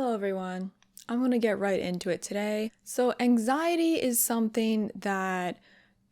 Hello everyone. I'm going to get right into it today. So anxiety is something that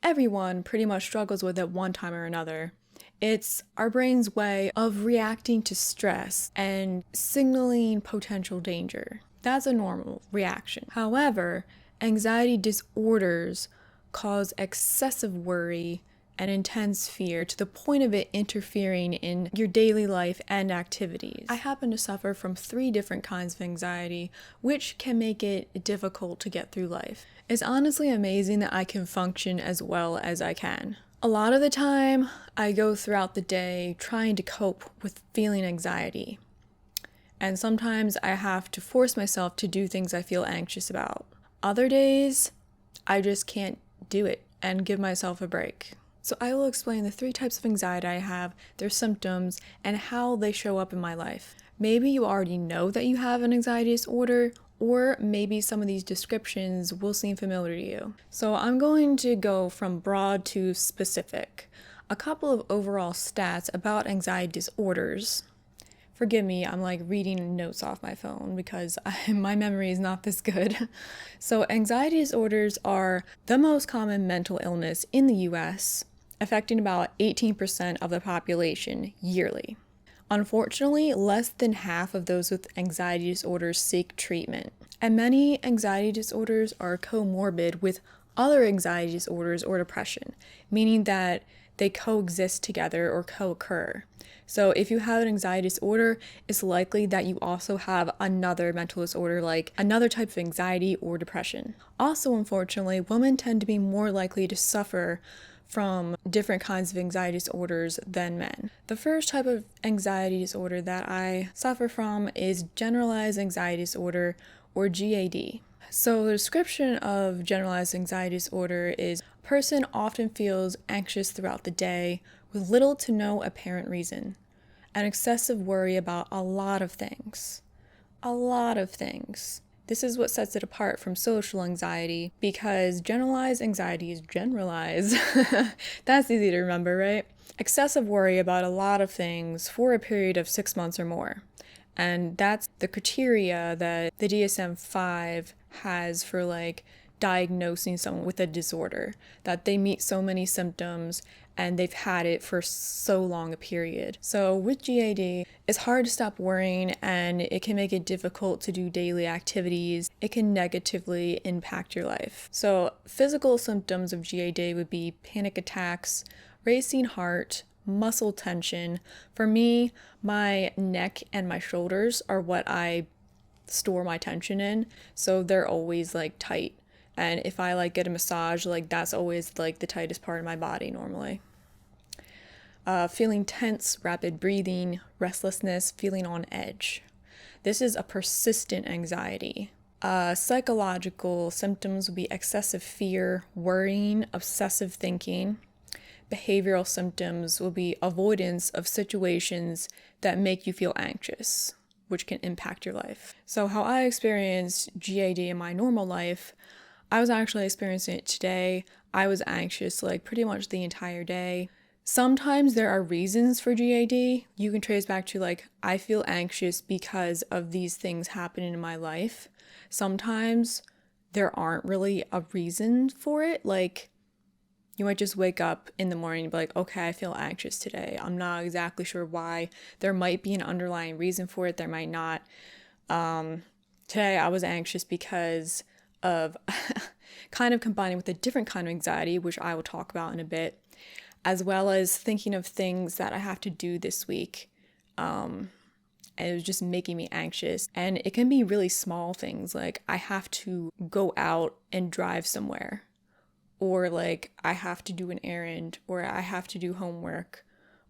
everyone pretty much struggles with at one time or another. It's our brain's way of reacting to stress and signaling potential danger. That's a normal reaction. However, anxiety disorders cause excessive worry and intense fear to the point of it interfering in your daily life and activities. I happen to suffer from 3 different kinds of anxiety, which can make it difficult to get through life. It's honestly amazing that I can function as well as I can. A lot of the time, I go throughout the day trying to cope with feeling anxiety. And sometimes I have to force myself to do things I feel anxious about. Other days, I just can't do it and give myself a break. So I will explain the 3 types of anxiety I have, their symptoms, and how they show up in my life. Maybe you already know that you have an anxiety disorder, or maybe some of these descriptions will seem familiar to you. So I'm going to go from broad to specific. A couple of overall stats about anxiety disorders. Forgive me, I'm like reading notes off my phone because my memory is not this good. So anxiety disorders are the most common mental illness in the US, affecting about 18% of the population yearly. Unfortunately, less than half of those with anxiety disorders seek treatment. And many anxiety disorders are comorbid with other anxiety disorders or depression, meaning that they coexist together or co-occur. So if you have an anxiety disorder, it's likely that you also have another mental disorder like another type of anxiety or depression. Also, unfortunately, women tend to be more likely to suffer from different kinds of anxiety disorders than men. The first type of anxiety disorder that I suffer from is generalized anxiety disorder, or GAD. So the description of generalized anxiety disorder is a person often feels anxious throughout the day with little to no apparent reason, and excessive worry about a lot of things. A lot of things. This is what sets it apart from social anxiety, because generalized anxiety is generalized. That's easy to remember, right? Excessive worry about a lot of things for a period of 6 months or more. And that's the criteria that the DSM-5 has for like diagnosing someone with a disorder, that they meet so many symptoms and they've had it for so long a period. So with GAD, it's hard to stop worrying and it can make it difficult to do daily activities. It can negatively impact your life. So physical symptoms of GAD would be panic attacks, racing heart, muscle tension. For me, my neck and my shoulders are what I store my tension in, so they're always like tight. And if I like get a massage, like that's always like the tightest part of my body normally. Feeling tense, rapid breathing, restlessness, feeling on edge. This is a persistent anxiety. Psychological symptoms would be excessive fear, worrying, obsessive thinking. Behavioral symptoms will be avoidance of situations that make you feel anxious, which can impact your life. So how I experienced GAD in my normal life, I was actually experiencing it today. I was anxious like pretty much the entire day. Sometimes there are reasons for GAD. You can trace back to like, I feel anxious because of these things happening in my life. Sometimes there aren't really a reason for it. Like you might just wake up in the morning and be like, okay, I feel anxious today. I'm not exactly sure why. There might be an underlying reason for it. There might not. Today I was anxious because of kind of combining with a different kind of anxiety, which I will talk about in a bit, as well as thinking of things that I have to do this week. And it was just making me anxious. And it can be really small things, like I have to go out and drive somewhere, or like I have to do an errand, or I have to do homework,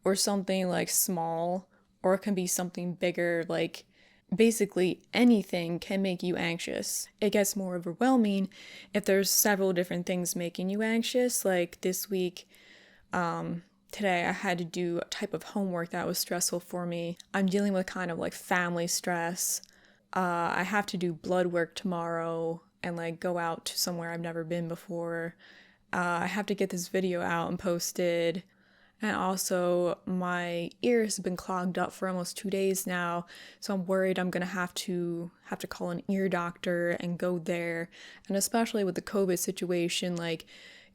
or something like small, or it can be something bigger, like basically anything can make you anxious. It gets more overwhelming if there's several different things making you anxious. Like this week, today I had to do a type of homework that was stressful for me. I'm dealing with kind of like family stress. I have to do blood work tomorrow and like go out to somewhere I've never been before. I have to get this video out and posted. And also, my ears have been clogged up for almost 2 days now, so I'm worried I'm gonna have to call an ear doctor and go there. And especially with the COVID situation, like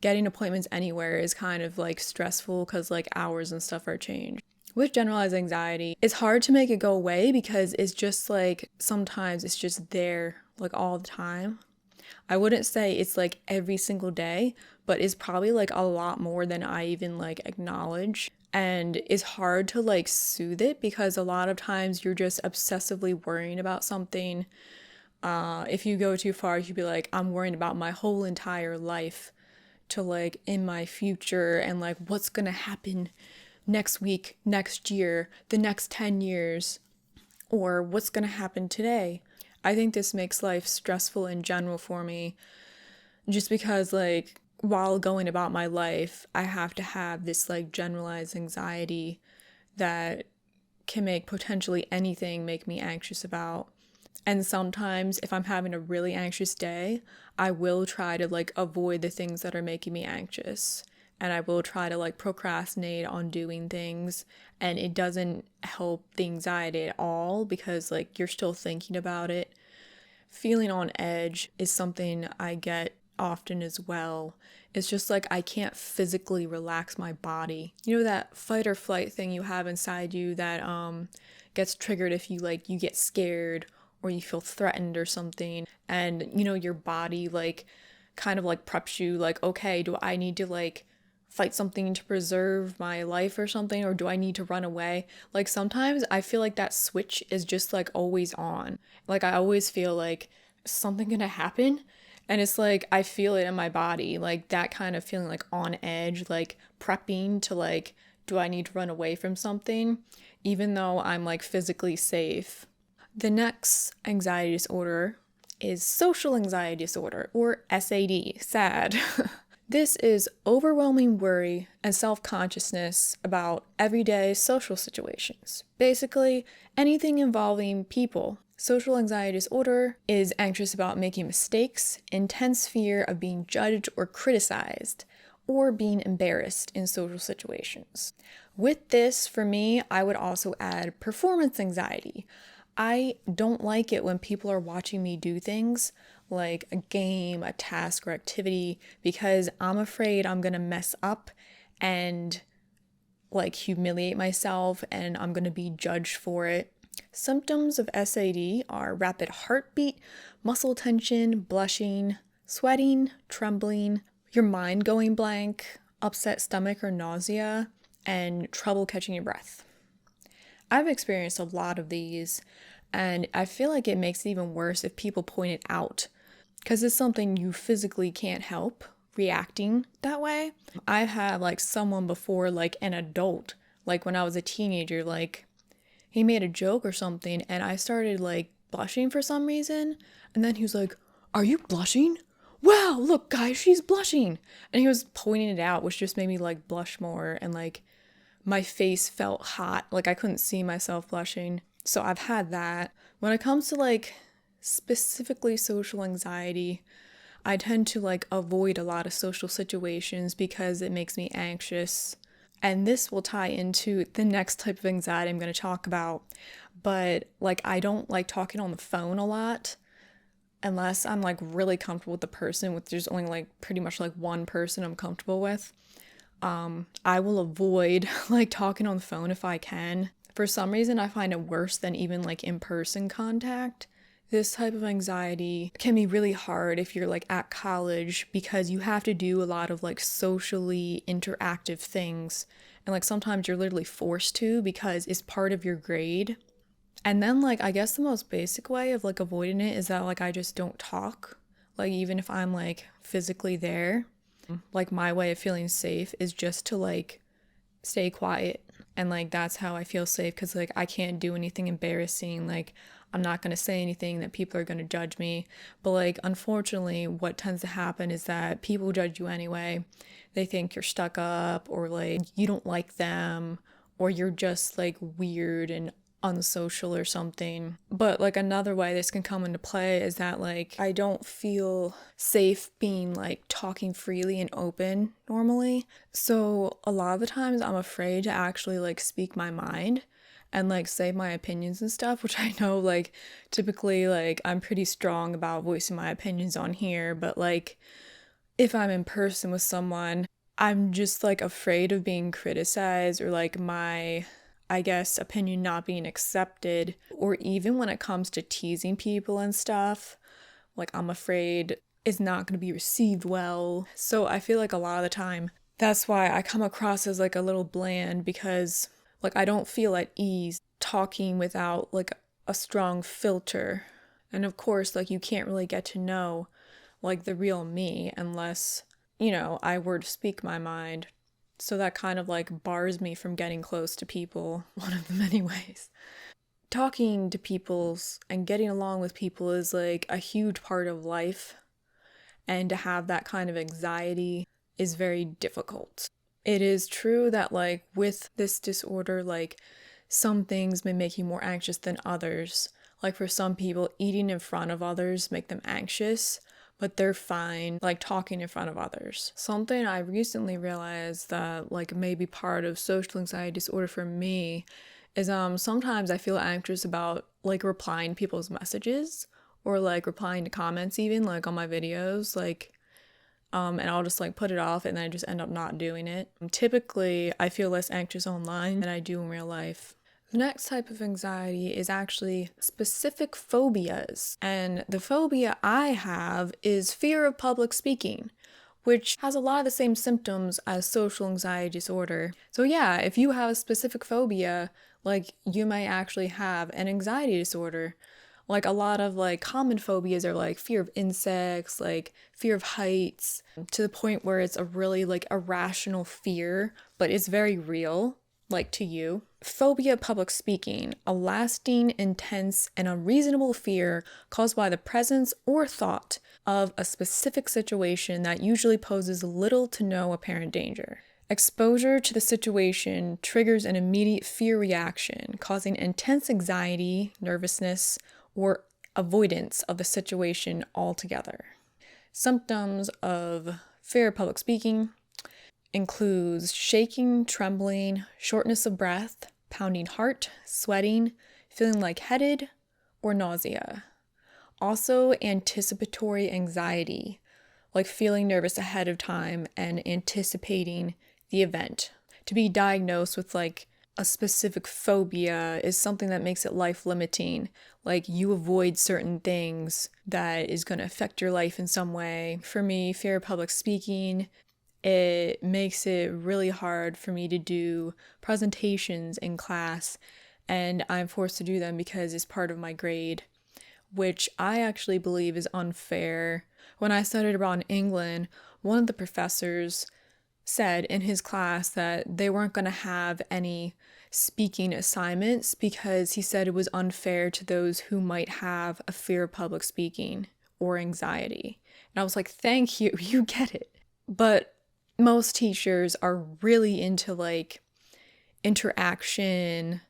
getting appointments anywhere is kind of like stressful because like hours and stuff are changed. With generalized anxiety, it's hard to make it go away because it's just like sometimes it's just there like all the time. I wouldn't say it's like every single day, but it's probably like a lot more than I even like acknowledge. And it's hard to like soothe it because a lot of times you're just obsessively worrying about something. If you go too far, you'd be like, I'm worrying about my whole entire life to like in my future and like what's gonna happen next week, next year, the next 10 years, or what's gonna happen today. I think this makes life stressful in general for me just because like while going about my life, I have to have this like generalized anxiety that can make potentially anything make me anxious about. And sometimes if I'm having a really anxious day, I will try to like avoid the things that are making me anxious. And I will try to like procrastinate on doing things. And it doesn't help the anxiety at all because like you're still thinking about it. Feeling on edge is something I get often as well. It's just like I can't physically relax my body. You know that fight or flight thing you have inside you that gets triggered if you get scared or you feel threatened or something, and your body like kind of like preps you like, okay, do I need to like fight something to preserve my life or something, or do I need to run away? Like sometimes I feel like that switch is just like always on. Like I always feel like something gonna happen, and it's like I feel it in my body, like that kind of feeling like on edge, like prepping to like, do I need to run away from something even though I'm like physically safe. The next anxiety disorder is social anxiety disorder, or SAD, SAD. This is overwhelming worry and self-consciousness about everyday social situations. Basically, anything involving people. Social anxiety disorder is anxious about making mistakes, intense fear of being judged or criticized, or being embarrassed in social situations. With this, for me, I would also add performance anxiety. I don't like it when people are watching me do things like a game, a task, or activity because I'm afraid I'm gonna mess up and like humiliate myself and I'm gonna be judged for it. Symptoms of SAD are rapid heartbeat, muscle tension, blushing, sweating, trembling, your mind going blank, upset stomach or nausea, and trouble catching your breath. I've experienced a lot of these, and I feel like it makes it even worse if people point it out, because it's something you physically can't help reacting that way. I've had like someone before, like an adult, like when I was a teenager, like he made a joke or something, and I started like blushing for some reason, and then he was like, "Are you blushing? Wow, look, guys, she's blushing." And he was pointing it out, which just made me like blush more, and like my face felt hot, like I couldn't see myself blushing. So I've had that. When it comes to like specifically social anxiety, I tend to like avoid a lot of social situations because it makes me anxious. And this will tie into the next type of anxiety I'm going to talk about. But like I don't like talking on the phone a lot unless I'm like really comfortable with the person, with there's only like pretty much like one person I'm comfortable with. I will avoid like talking on the phone if I can. For some reason, I find it worse than even like in-person contact. This type of anxiety can be really hard if you're like at college because you have to do a lot of like socially interactive things. And like sometimes you're literally forced to because it's part of your grade. And then like I guess the most basic way of like avoiding it is that like I just don't talk. Like even if I'm like physically there. Like my way of feeling safe is just to like stay quiet, and like that's how I feel safe because like I can't do anything embarrassing. Like I'm not going to say anything that people are going to judge me, but like unfortunately what tends to happen is that people judge you anyway. They think you're stuck up or like you don't like them or you're just like weird and unsocial or something. But like another way this can come into play is that like I don't feel safe being like talking freely and open normally. So a lot of the times I'm afraid to actually like speak my mind and like say my opinions and stuff, which I know like typically like I'm pretty strong about voicing my opinions on here, but like if I'm in person with someone, I'm just like afraid of being criticized or like my, I guess, opinion not being accepted. Or even when it comes to teasing people and stuff, like I'm afraid it's not going to be received well. So I feel like a lot of the time that's why I come across as like a little bland, because like I don't feel at ease talking without like a strong filter. And of course, like you can't really get to know like the real me unless, I were to speak my mind. So that kind of like bars me from getting close to people, one of the many ways. Talking to people and getting along with people is like a huge part of life, and to have that kind of anxiety is very difficult. It is true that like with this disorder, like some things may make you more anxious than others. Like for some people, eating in front of others make them anxious, but they're fine like talking in front of others. Something I recently realized that like may be part of social anxiety disorder for me is sometimes I feel anxious about like replying to people's messages or like replying to comments even like on my videos, like and I'll just like put it off and then I just end up not doing it. Typically, I feel less anxious online than I do in real life. The next type of anxiety is actually specific phobias. And the phobia I have is fear of public speaking, which has a lot of the same symptoms as social anxiety disorder. So yeah, if you have a specific phobia, like you might actually have an anxiety disorder. Like a lot of like common phobias are like fear of insects, like fear of heights, to the point where it's a really like irrational fear, but it's very real, like to you. Phobia of public speaking, a lasting, intense, and unreasonable fear caused by the presence or thought of a specific situation that usually poses little to no apparent danger. Exposure to the situation triggers an immediate fear reaction, causing intense anxiety, nervousness, or avoidance of the situation altogether. Symptoms of fear of public speaking includes shaking, trembling, shortness of breath, pounding heart, sweating, feeling lightheaded, or nausea. Also, anticipatory anxiety, like feeling nervous ahead of time and anticipating the event. To be diagnosed with like a specific phobia is something that makes it life limiting. Like you avoid certain things that is going to affect your life in some way. For me, fear of public speaking, it makes it really hard for me to do presentations in class, and I'm forced to do them because it's part of my grade, which I actually believe is unfair. When I studied abroad in England, one of the professors said in his class that they weren't going to have any speaking assignments because he said it was unfair to those who might have a fear of public speaking or anxiety. And I was like, thank you, you get it. But most teachers are really into like interaction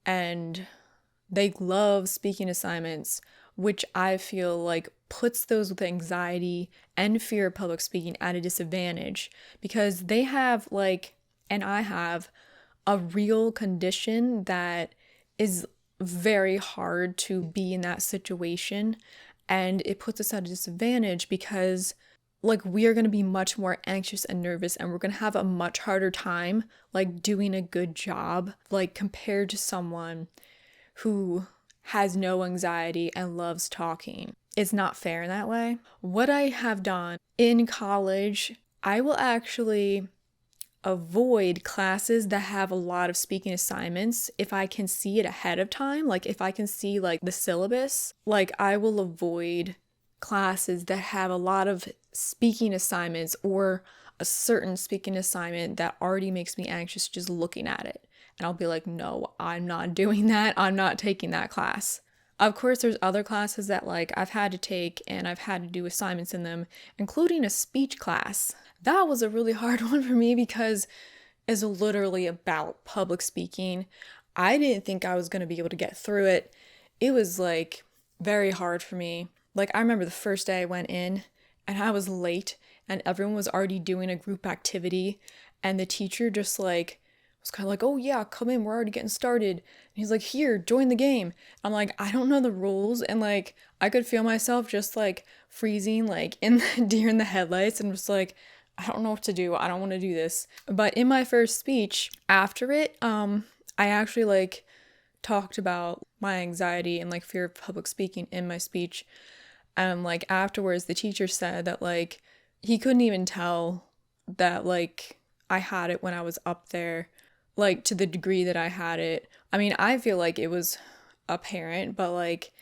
and they love speaking assignments, which I feel like puts those with anxiety and fear of public speaking at a disadvantage because they have like, and I have a real condition that is very hard to be in that situation, and it puts us at a disadvantage because like we are going to be much more anxious and nervous, and we're going to have a much harder time like doing a good job like compared to someone who has no anxiety and loves talking. It's not fair in that way. What I have done in college, I will actually avoid classes that have a lot of speaking assignments if I can see it ahead of time. Like if I can see like the syllabus, like I will avoid classes that have a lot of speaking assignments or a certain speaking assignment that already makes me anxious just looking at it. And I'll be like, no, I'm not doing that. I'm not taking that class. Of course, there's other classes that like I've had to take and I've had to do assignments in them, including a speech class. That was a really hard one for me because it's literally about public speaking. I didn't think I was going to be able to get through it. It was like very hard for me. Like, I remember the first day I went in and I was late and everyone was already doing a group activity, and the teacher just like was kind of like, "Oh yeah, come in, we're already getting started." And he's like, "Here, join the game." I'm like, I don't know the rules, and like I could feel myself just like freezing like in the deer in the headlights, and just like, I don't know what to do. I don't want to do this. But in my first speech after it, I actually like talked about my anxiety and like fear of public speaking in my speech. Like afterwards, the teacher said that like he couldn't even tell that like I had it when I was up there, like to the degree that I had it. I mean, I feel like it was apparent, but like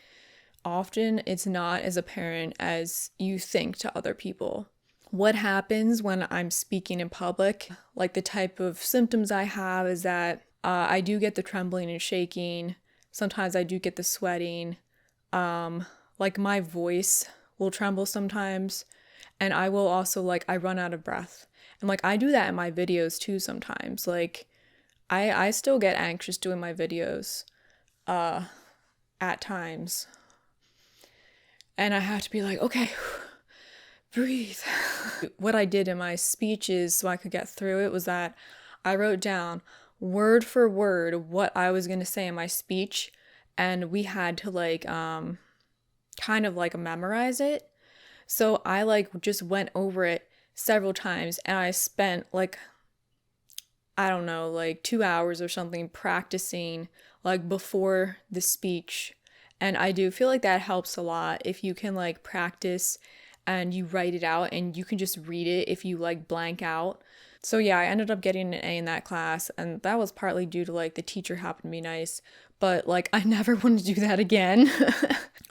often it's not as apparent as you think to other people. What happens when I'm speaking in public, like the type of symptoms I have is that I do get the trembling and shaking. Sometimes I do get the sweating. Like my voice will tremble sometimes. And I will also like, I run out of breath. And like I do that in my videos too sometimes. Like I still get anxious doing my videos at times. And I have to be like, okay, breathe. What I did in my speeches so I could get through it was that I wrote down word for word what I was going to say in my speech, and we had to like kind of like memorize it. So I like just went over it several times, and I spent like, I don't know, like 2 hours or something practicing like before the speech. And I do feel like that helps a lot if you can like practice and you write it out and you can just read it if you like blank out. So yeah, I ended up getting an A in that class, and that was partly due to like the teacher happened to be nice, but like I never want to do that again.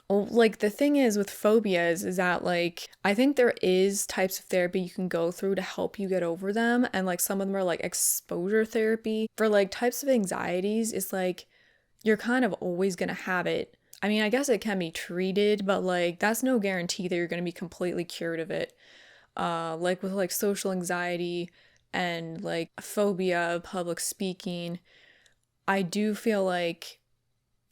Like the thing is with phobias is that like I think there is types of therapy you can go through to help you get over them, and like some of them are like exposure therapy. For like types of anxieties, it's like you're kind of always gonna have it. I mean, I guess it can be treated, but like that's no guarantee that you're gonna be completely cured of it. Like with like social anxiety and like phobia of public speaking, I do feel like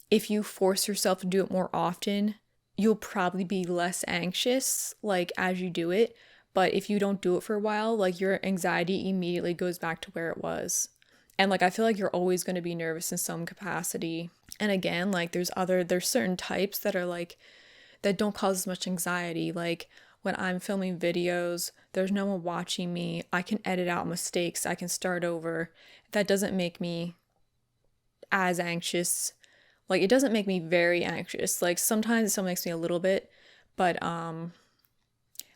if you force yourself to do it more often, you'll probably be less anxious like as you do it. But if you don't do it for a while, like your anxiety immediately goes back to where it was. And like I feel like you're always going to be nervous in some capacity. And again, like there's certain types that are like that don't cause as much anxiety. Like when I'm filming videos, there's no one watching me. I can edit out mistakes. I can start over. That doesn't make me as anxious. Like it doesn't make me very anxious. Like sometimes it still makes me a little bit, but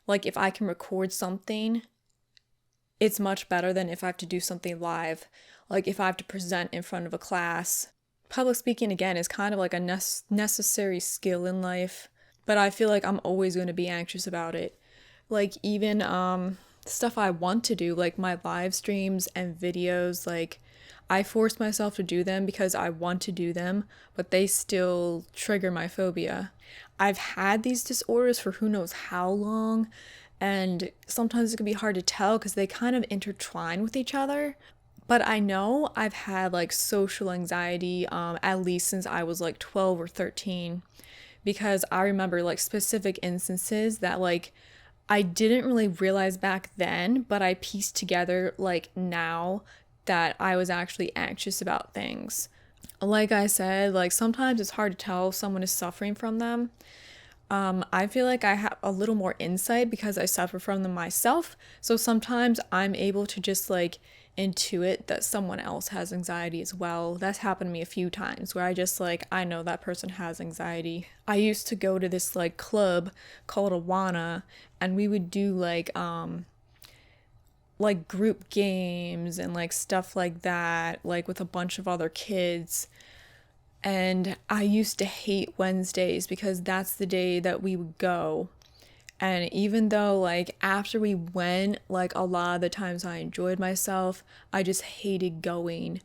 like if I can record something, it's much better than if I have to do something live. Like if I have to present in front of a class. Public speaking again is kind of like a necessary skill in life, but I feel like I'm always going to be anxious about it. Like even stuff I want to do, like my live streams and videos, like I force myself to do them because I want to do them, but they still trigger my phobia. I've had these disorders for who knows how long, and sometimes it can be hard to tell because they kind of intertwine with each other. But I know I've had like social anxiety at least since I was like 12 or 13, because I remember like specific instances that like I didn't really realize back then, but I pieced together like now that I was actually anxious about things. Like I said, like sometimes it's hard to tell if someone is suffering from them. I feel like I have a little more insight because I suffer from them myself. So sometimes I'm able to just like intuit that someone else has anxiety as well. That's happened to me a few times where I just like, I know that person has anxiety. I used to go to this like club called Awana, and we would do like group games and like stuff like that, like with a bunch of other kids. And I used to hate Wednesdays because that's the day that we would go. And even though like after we went, like a lot of the times I enjoyed myself, I just hated going.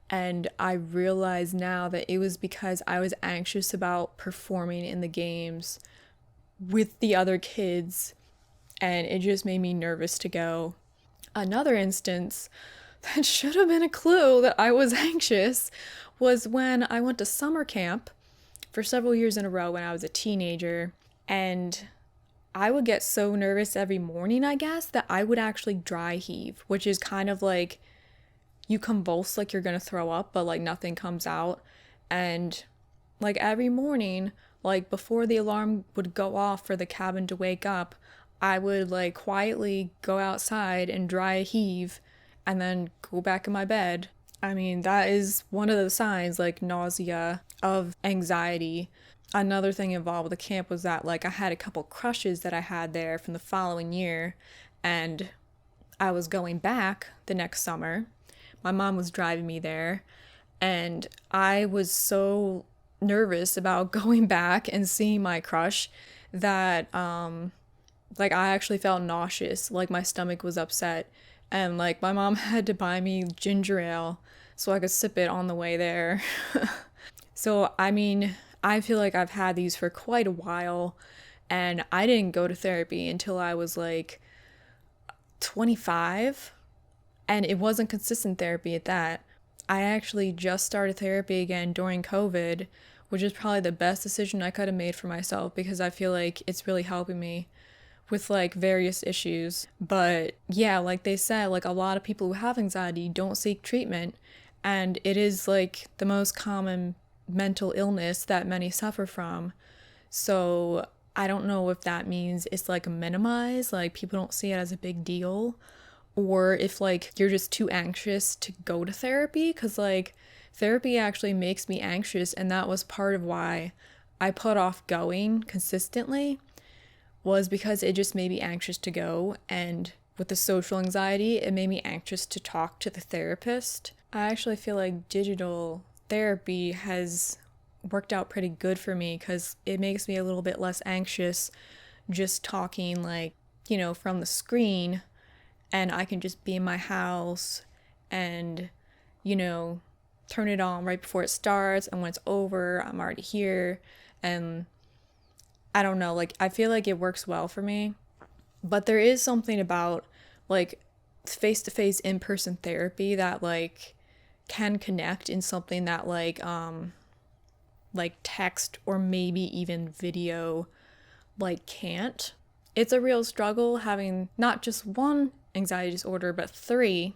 And I realize now that it was because I was anxious about performing in the games with the other kids, and it just made me nervous to go. Another instance, that should have been a clue that I was anxious was when I went to summer camp for several years in a row when I was a teenager. And I would get so nervous every morning, I guess, that I would actually dry heave, which is kind of like you convulse like you're gonna throw up, but like nothing comes out. And like every morning, like before the alarm would go off for the cabin to wake up, I would like quietly go outside and dry heave and then go back in my bed. I mean, that is one of the signs, like nausea, of anxiety. Another thing involved with the camp was that like I had a couple crushes that I had there from the following year, and I was going back the next summer. My mom was driving me there, and I was so nervous about going back and seeing my crush that like I actually felt nauseous, like my stomach was upset, and like my mom had to buy me ginger ale so I could sip it on the way there. So I mean, I feel like I've had these for quite a while, and I didn't go to therapy until I was like 25, and it wasn't consistent therapy at that. I actually just started therapy again during COVID, which is probably the best decision I could have made for myself because I feel like it's really helping me with like various issues. But yeah, like they said, like a lot of people who have anxiety don't seek treatment, and it is like the most common mental illness that many suffer from. So I don't know if that means it's like minimized, like people don't see it as a big deal, or if like you're just too anxious to go to therapy, because like therapy actually makes me anxious, and that was part of why I put off going consistently, was because it just made me anxious to go, and with the social anxiety it made me anxious to talk to the therapist. I actually feel like digital therapy has worked out pretty good for me because it makes me a little bit less anxious just talking like, you know, from the screen, and I can just be in my house and, you know, turn it on right before it starts, and when it's over, I'm already here. And I don't know, like I feel like it works well for me. But there is something about like face-to-face in-person therapy that like can connect in something that like text or maybe even video like can't. It's a real struggle having not just one anxiety disorder but three,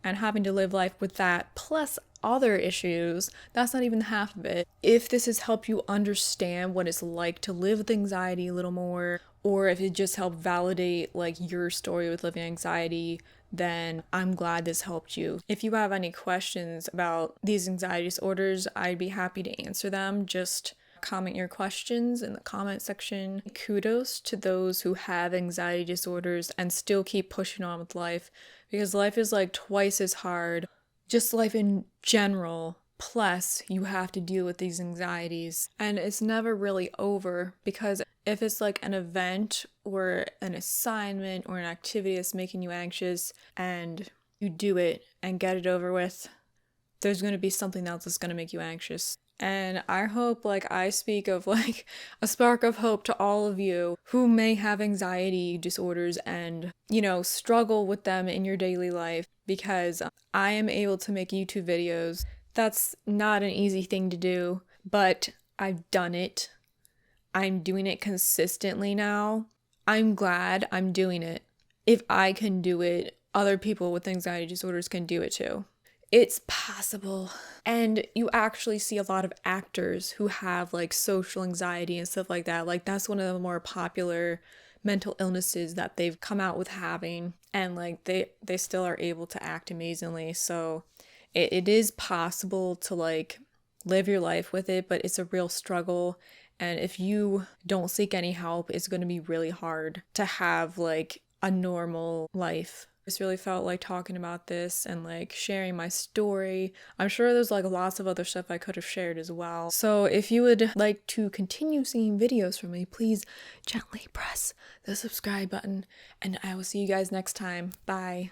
and having to live life with that plus other issues. That's not even half of it. If this has helped you understand what it's like to live with anxiety a little more, or if it just helped validate like your story with living anxiety, then I'm glad this helped you. If you have any questions about these anxiety disorders, I'd be happy to answer them. Just comment your questions in the comment section. Kudos to those who have anxiety disorders and still keep pushing on with life, because life is like twice as hard. Just life in general, plus you have to deal with these anxieties, and it's never really over, because if it's like an event or an assignment or an activity that's making you anxious and you do it and get it over with, there's going to be something else that's going to make you anxious. And I hope like I speak of like a spark of hope to all of you who may have anxiety disorders and, you know, struggle with them in your daily life, because I am able to make YouTube videos. That's not an easy thing to do, but I've done it. I'm doing it consistently now. I'm glad I'm doing it. If I can do it, other people with anxiety disorders can do it too. It's possible. And you actually see a lot of actors who have like social anxiety and stuff like that. Like that's one of the more popular mental illnesses that they've come out with having, and like they still are able to act amazingly. So it is possible to like live your life with it, but it's a real struggle. And if you don't seek any help, it's going to be really hard to have like a normal life. I just really felt like talking about this and like sharing my story. I'm sure there's like lots of other stuff I could have shared as well. So if you would like to continue seeing videos from me, please gently press the subscribe button, and I will see you guys next time. Bye.